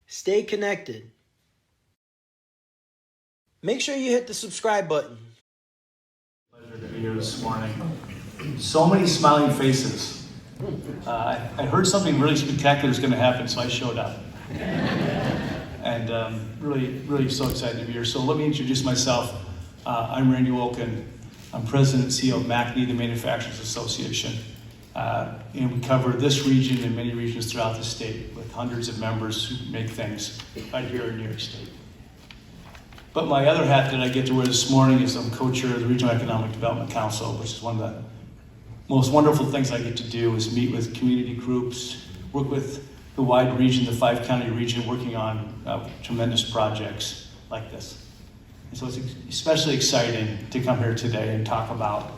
Stay connected. Make sure you hit the subscribe button. Pleasure to be here this morning. So many smiling faces. I heard something really spectacular was going to happen, so I showed up. And really so excited to be here. So let me introduce myself. I'm Randy Wolken. I'm President and CEO of MACNY, the Manufacturers Association. And we cover this region and many regions throughout the state with hundreds of members who make things right here in New York State. But my other hat that I get to wear this morning is I'm co-chair of the Regional Economic Development Council, which is one of the most wonderful things I get to do is meet with community groups, work with the wide region, the 5-county region, working on tremendous projects like this. And so it's especially exciting to come here today and talk about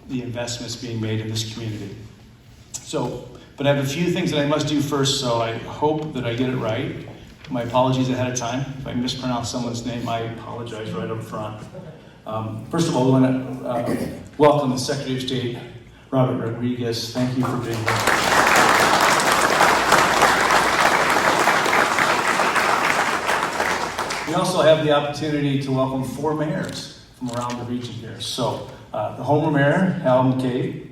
the investments being made in this community. But I have a few things that I must do first, so I hope that I get it right. My apologies ahead of time. If I mispronounce someone's name, I apologize right up front. First of all, I want to welcome the Secretary of State, Robert Rodriguez. Thank you for being here. We also have the opportunity to welcome 4 mayors from around the region here. So, the Homer Mayor, Hal McCabe.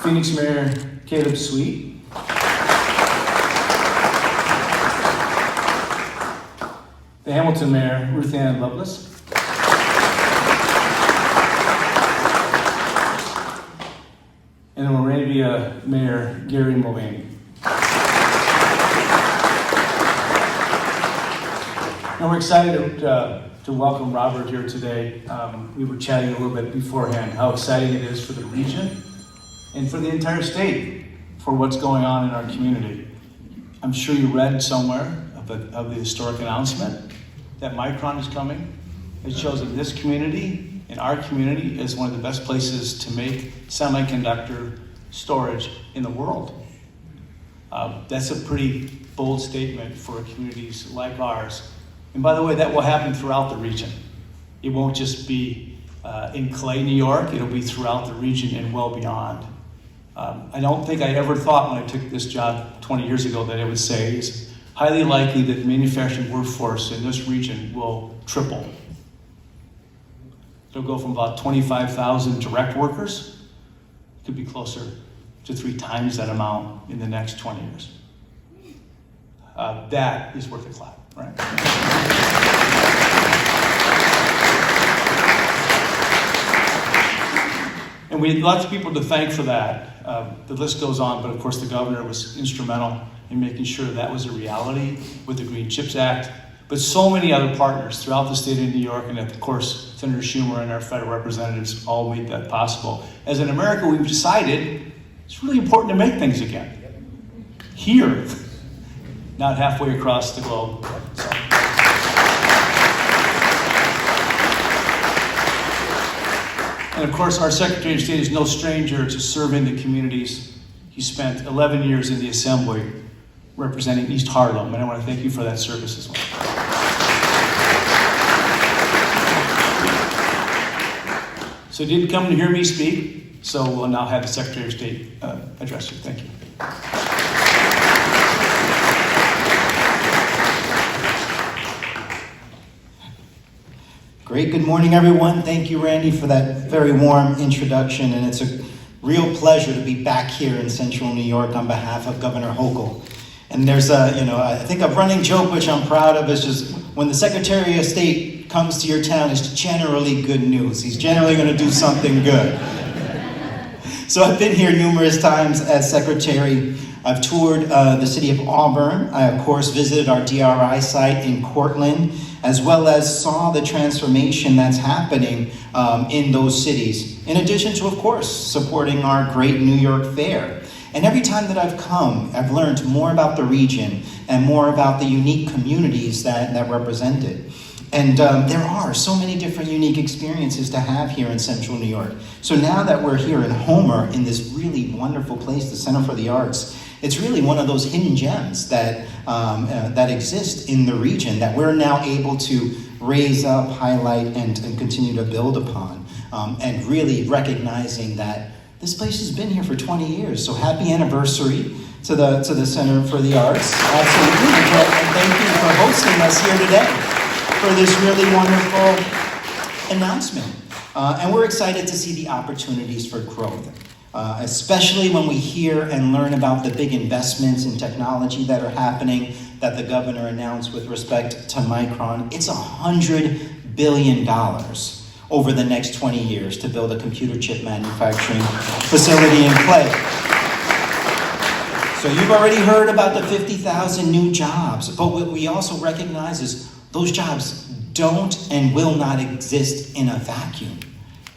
Phoenix Mayor, Caleb Sweet. The Hamilton Mayor, Ruth Ann Lovelace. And the Moravia Mayor, Gary Mulvaney. And we're excited to welcome Robert here today. We were chatting a little bit beforehand how exciting it is for the region and for the entire state for what's going on in our community. I'm sure you read somewhere of the historic announcement that Micron is coming. It shows that this community and our community is one of the best places to make semiconductor storage in the world. That's a pretty bold statement for communities like ours. And by the way, that will happen throughout the region. It won't just be in Clay, New York, it'll be throughout the region and well beyond. I don't think I ever thought when I took this job 20 years ago that I would say it's highly likely that the manufacturing workforce in this region will triple. It'll go from about 25,000 direct workers, could be closer to 3 times that amount in the next 20 years. That is worth a clap, right? And we had lots of people to thank for that. The list goes on, but of course the governor was instrumental in making sure that was a reality with the Green Chips Act. But so many other partners throughout the state of New York, and of course Senator Schumer and our federal representatives all made that possible. As in America, we've decided it's really important to make things again. Here, not halfway across the globe. So. And of course, our Secretary of State is no stranger to serving the communities. He spent 11 years in the Assembly representing East Harlem, and I want to thank you for that service as well. So you didn't come to hear me speak, so we'll now have the Secretary of State address you. Thank you. Great. Good morning, everyone. Thank you, Randy, for that very warm introduction. And it's a real pleasure to be back here in Central New York on behalf of Governor Hochul. And there's I think a running joke, which I'm proud of, is just when the Secretary of State comes to your town, it's generally good news. He's generally going to do something good. So I've been here numerous times as Secretary. I've toured the city of Auburn. I, of course, visited our DRI site in Cortland, as well as saw the transformation that's happening in those cities. In addition to, of course, supporting our great New York Fair. And every time that I've come, I've learned more about the region and more about the unique communities that represent it. And there are so many different unique experiences to have here in Central New York. So now that we're here in Homer, in this really wonderful place, the Center for the Arts, it's really one of those hidden gems that exist in the region that we're now able to raise up, highlight, and continue to build upon. And really recognizing that This place has been here for 20 years, so happy anniversary to the Center for the Arts. Absolutely, and thank you for hosting us here today for this really wonderful announcement. And we're excited to see the opportunities for growth, especially when we hear and learn about the big investments in technology that are happening that the governor announced with respect to Micron. It's $100 billion over the next 20 years to build a computer chip manufacturing facility in Clay. So you've already heard about the 50,000 new jobs, but what we also recognize is those jobs don't and will not exist in a vacuum.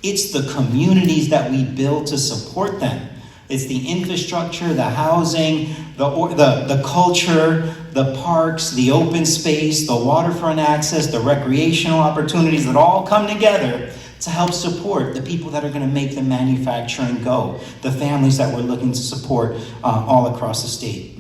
It's the communities that we build to support them. It's the infrastructure, the housing, the culture, the parks, the open space, the waterfront access, the recreational opportunities that all come together to help support the people that are going to make the manufacturing go, the families that we're looking to support all across the state.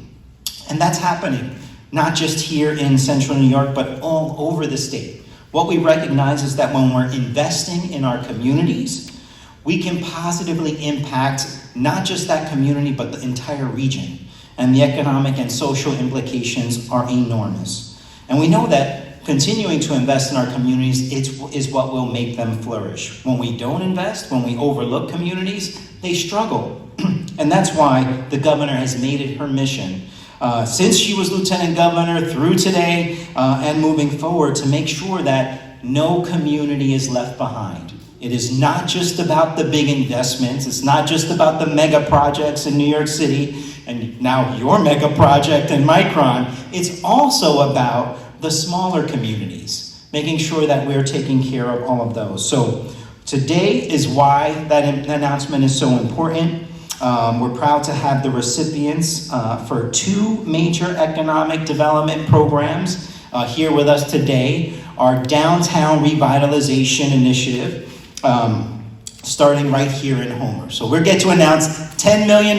And that's happening, not just here in Central New York, but all over the state. What we recognize is that when we're investing in our communities, we can positively impact not just that community, but the entire region. And the economic and social implications are enormous. And we know that continuing to invest in our communities is what will make them flourish. When we don't invest, when we overlook communities, they struggle. And that's why the governor has made it her mission, since she was lieutenant governor through today and moving forward, to make sure that no community is left behind. It is not just about the big investments. It's not just about the mega projects in New York City and now your mega project in Micron. It's also about the smaller communities, making sure that we're taking care of all of those. So today is why that announcement is so important. We're proud to have the recipients for 2 major economic development programs here with us today. Our Downtown Revitalization Initiative, starting right here in Homer. So we get to announce $10 million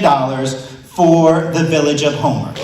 for the village of Homer.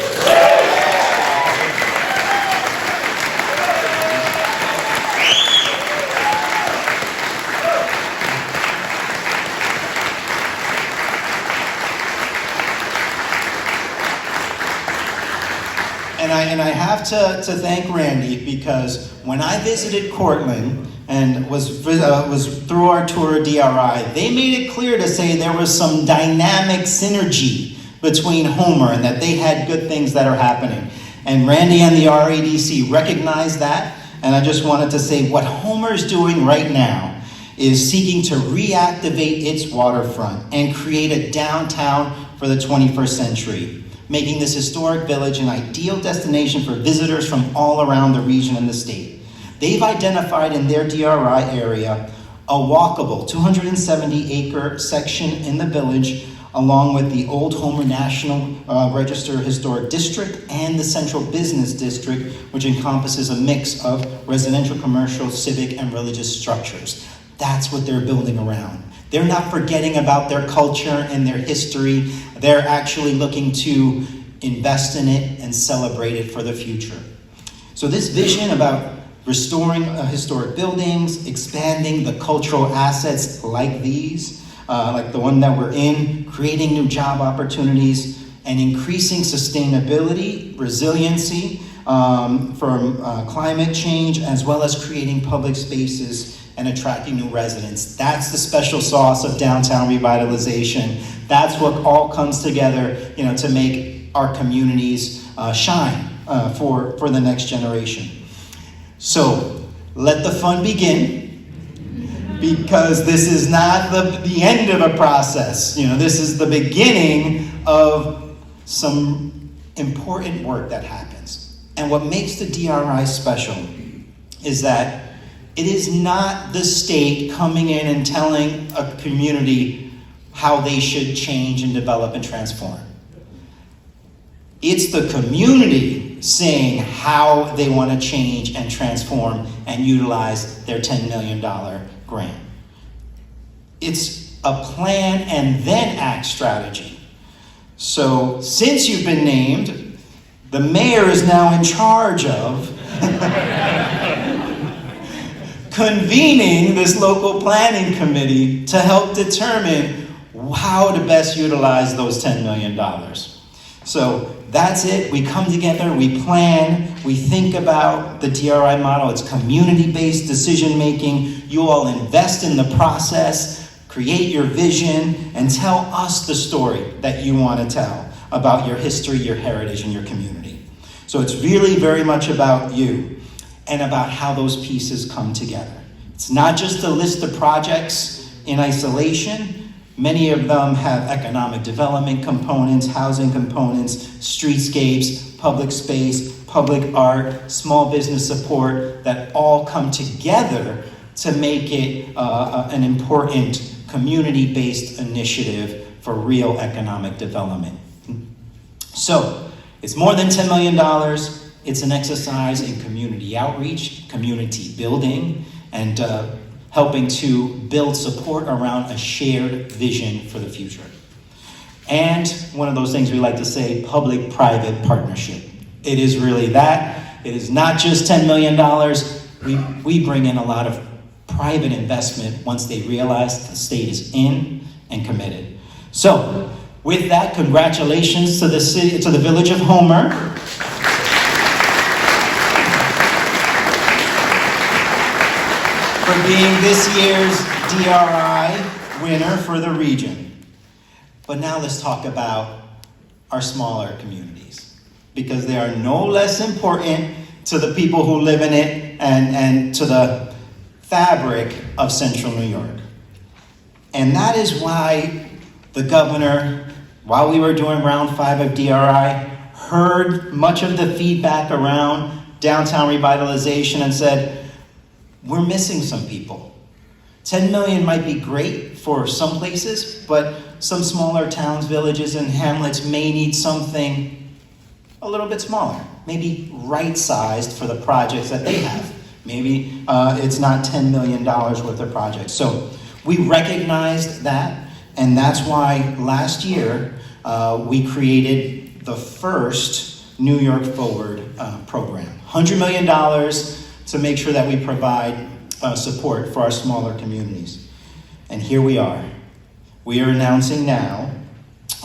And I have to thank Randy, because when I visited Cortland and was through our tour of DRI, they made it clear to say there was some dynamic synergy between Homer and that they had good things that are happening. And Randy and the RADC recognized that, and I just wanted to say what Homer's doing right now is seeking to reactivate its waterfront and create a downtown for the 21st century, making this historic village an ideal destination for visitors from all around the region and the state. They've identified in their DRI area a walkable 270-acre section in the village, along with the Old Homer National Register Historic District and the Central Business District, which encompasses a mix of residential, commercial, civic, and religious structures. That's what they're building around. They're not forgetting about their culture and their history. They're actually looking to invest in it and celebrate it for the future. So this vision about restoring historic buildings, expanding the cultural assets like these, like the one that we're in, creating new job opportunities, and increasing sustainability, resiliency from climate change, as well as creating public spaces and attracting new residents. That's the special sauce of downtown revitalization. That's what all comes together, to make our communities shine for the next generation. So let the fun begin, because this is not the end of a process. This is the beginning of some important work that happens. And what makes the DRI special is that it is not the state coming in and telling a community how they should change and develop and transform. It's the community saying how they want to change and transform and utilize their $10 million grant. It's a plan and then act strategy. So since you've been named, the mayor is now in charge of convening this local planning committee to help determine how to best utilize those $10 million. So that's it. We come together, we plan, we think about the DRI model. It's community-based decision-making. You all invest in the process, create your vision, and tell us the story that you want to tell about your history, your heritage, and your community. So it's really very much about you and about how those pieces come together. It's not just a list of projects in isolation. Many of them have economic development components, housing components, streetscapes, public space, public art, small business support that all come together to make it an important community-based initiative for real economic development. So it's more than $10 million. It's an exercise in community outreach, community building, and helping to build support around a shared vision for the future. And one of those things we like to say, public-private partnership. It is really that. It is not just $10 million. We bring in a lot of private investment once they realize the state is in and committed. So, with that, congratulations to the city, to the Village of Homer. For being this year's DRI winner for the region. But now let's talk about our smaller communities, because they are no less important to the people who live in it and to the fabric of Central New York. And that is why the governor, while we were doing round 5 of DRI, heard much of the feedback around downtown revitalization and said, we're missing some people. 10 million might be great for some places, but some smaller towns, villages, and hamlets may need something a little bit smaller, maybe right-sized for the projects that they have. Maybe it's not $10 million worth of projects. So we recognized that, and that's why last year we created the first New York Forward program. $100 million to make sure that we provide support for our smaller communities. And here we are. We are announcing now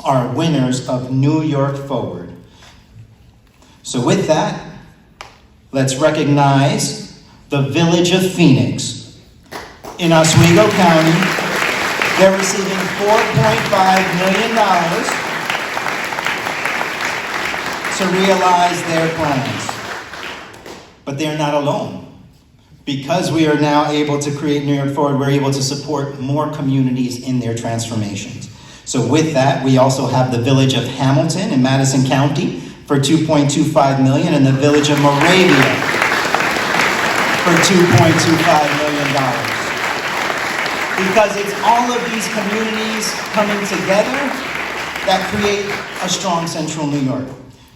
our winners of New York Forward. So with that, let's recognize the Village of Phoenix in Oswego County. They're receiving $4.5 million to realize their plans. But they're not alone. Because we are now able to create New York Forward, we're able to support more communities in their transformations. So with that, we also have the Village of Hamilton in Madison County for $2.25 million, and the Village of Moravia for $2.25 million. Because it's all of these communities coming together that create a strong Central New York.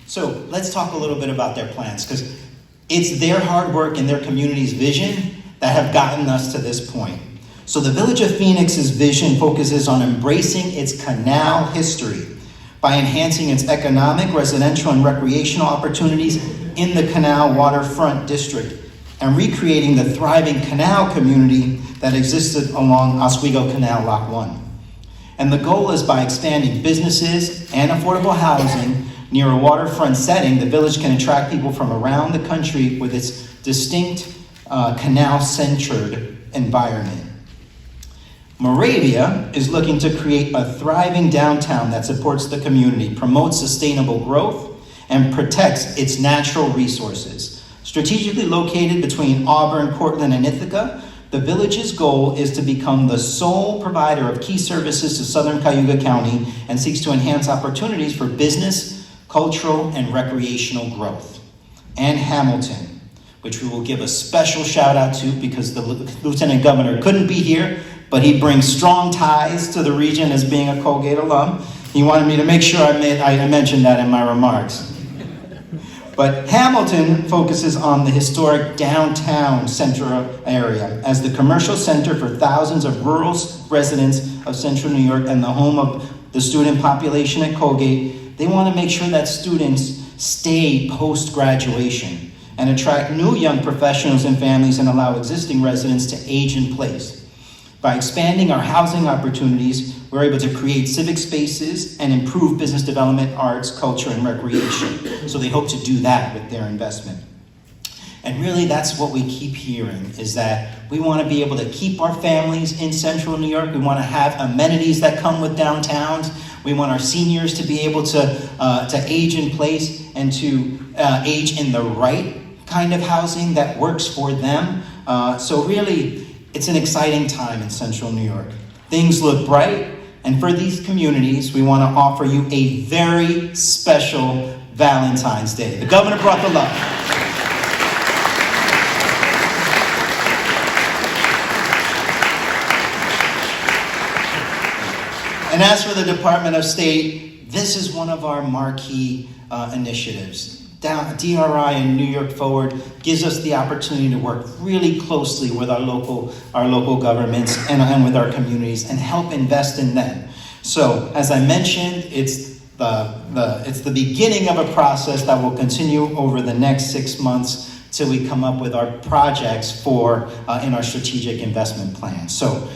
So let's talk a little bit about their plans, because it's their hard work and their community's vision that have gotten us to this point. So the Village of Phoenix's vision focuses on embracing its canal history by enhancing its economic, residential, and recreational opportunities in the canal waterfront district and recreating the thriving canal community that existed along Oswego Canal Lock 1. And the goal is by expanding businesses and affordable housing near a waterfront setting, the village can attract people from around the country with its distinct canal-centered environment. Moravia is looking to create a thriving downtown that supports the community, promotes sustainable growth, and protects its natural resources. Strategically located between Auburn, Cortland, and Ithaca, the village's goal is to become the sole provider of key services to southern Cayuga County and seeks to enhance opportunities for business, cultural, and recreational growth. And Hamilton, which we will give a special shout out to because the Lieutenant Governor couldn't be here, but he brings strong ties to the region as being a Colgate alum. He wanted me to make sure I mentioned that in my remarks. But Hamilton focuses on the historic downtown central area as the commercial center for thousands of rural residents of Central New York and the home of the student population at Colgate. They want to make sure that students stay post-graduation and attract new young professionals and families and allow existing residents to age in place. By expanding our housing opportunities, we're able to create civic spaces and improve business development, arts, culture, and recreation. So they hope to do that with their investment. And really, that's what we keep hearing, is that we want to be able to keep our families in central New York. We want to have amenities that come with downtowns. We want our seniors to be able to age in place and to age in the right kind of housing that works for them. So really, it's an exciting time in central New York. Things look bright, and for these communities, we want to offer you a very special Valentine's Day. The governor brought the love. And as for the Department of State, this is one of our marquee initiatives. DRI and New York Forward gives us the opportunity to work really closely with our local governments and with our communities and help invest in them. So, as I mentioned, it's the beginning of a process that will continue over the next 6 months till we come up with our projects in our strategic investment plan. So,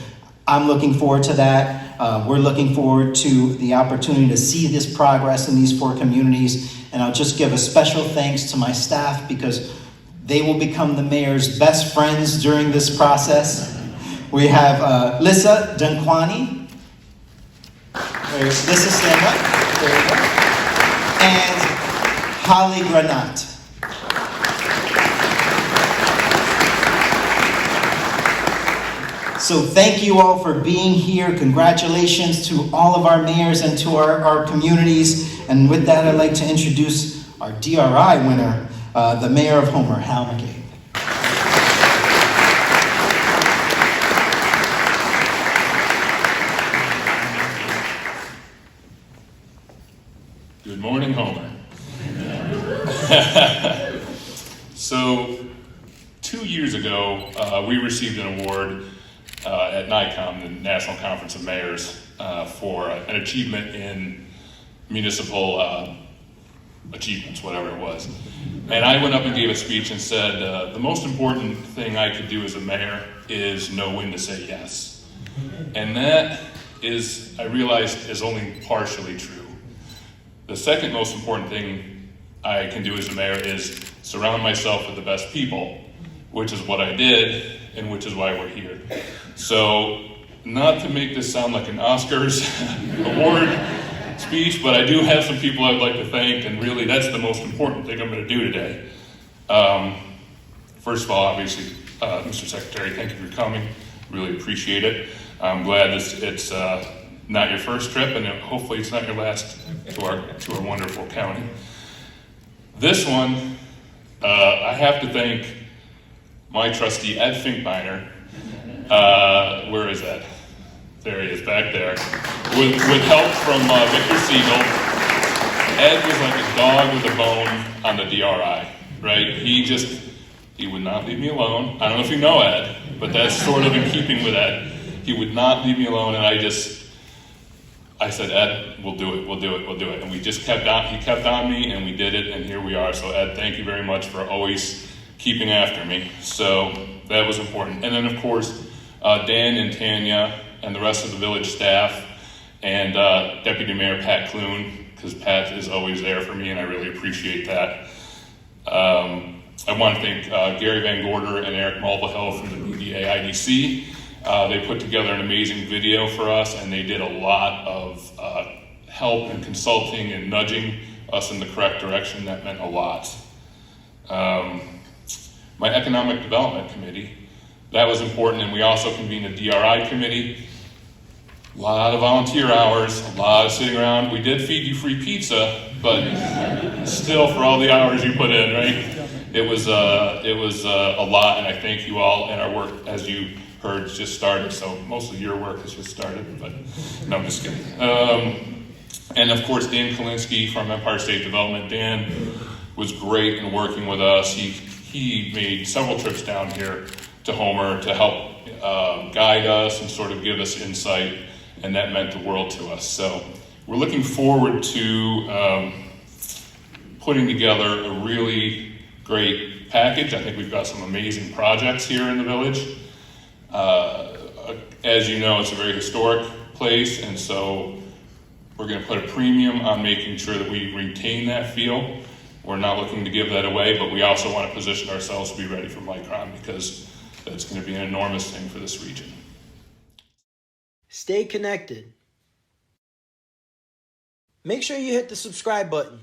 I'm looking forward to that. We're looking forward to the opportunity to see this progress in these 4 communities. And I'll just give a special thanks to my staff, because they will become the mayor's best friends during this process. We have Lissa Dunquani. There's Lissa, stand up. There you go. And Holly Granat. So thank you all for being here. Congratulations to all of our mayors and to our communities. And with that, I'd like to introduce our DRI winner, the mayor of Homer, Hal McCabe. Good morning, Homer. So, 2 years ago, we received an award at NICOM, the National Conference of Mayors, for an achievement in municipal achievements, whatever it was. And I went up and gave a speech and said, the most important thing I could do as a mayor is know when to say yes. And that is, I realized, is only partially true. The second most important thing I can do as a mayor is surround myself with the best people, which is what I did, and which is why we're here. So, not to make this sound like an Oscars award speech, but I do have some people I'd like to thank, and really that's the most important thing I'm going to do today. First of all, obviously, Mr. Secretary, thank you for coming. Really appreciate it. I'm glad it's not your first trip, and hopefully it's not your last to our wonderful county. This one, I have to thank my trustee, Ed Finkbeiner. Where is that? There he is, back there. With help from Victor Siegel. Ed was like a dog with a bone on the DRI, right? He would not leave me alone. I don't know if you know Ed, but that's sort of in keeping with Ed. He would not leave me alone, and I said, Ed, we'll do it. And we just he kept on me, and we did it, and here we are. So Ed, thank you very much for always keeping after me. So that was important. And then, of course, Dan and Tanya and the rest of the village staff and Deputy Mayor Pat Clune, because Pat is always there for me, and I really appreciate that. I want to thank Gary Van Gorder and Eric Mulvihill from the BDA IDC. They put together an amazing video for us, and they did a lot of help and consulting and nudging us in the correct direction. That meant a lot. My Economic Development Committee, that was important, and we also convened a DRI committee. A lot of volunteer hours, a lot of sitting around. We did feed you free pizza, but still, for all the hours you put in, right? It was a lot, and I thank you all. And our work, as you heard, just started. So most of your work has just started, but no, I'm just kidding. And of course, Dan Kalinsky from Empire State Development. Dan was great in working with us. He made several trips down here to Homer to help guide us and sort of give us insight, and that meant the world to us. So we're looking forward to putting together a really great package. I think we've got some amazing projects here in the village. As you know, it's a very historic place, and so we're going to put a premium on making sure that we retain that feel. We're not looking to give that away, but we also want to position ourselves to be ready for Micron, because that's going to be an enormous thing for this region. Stay connected. Make sure you hit the subscribe button.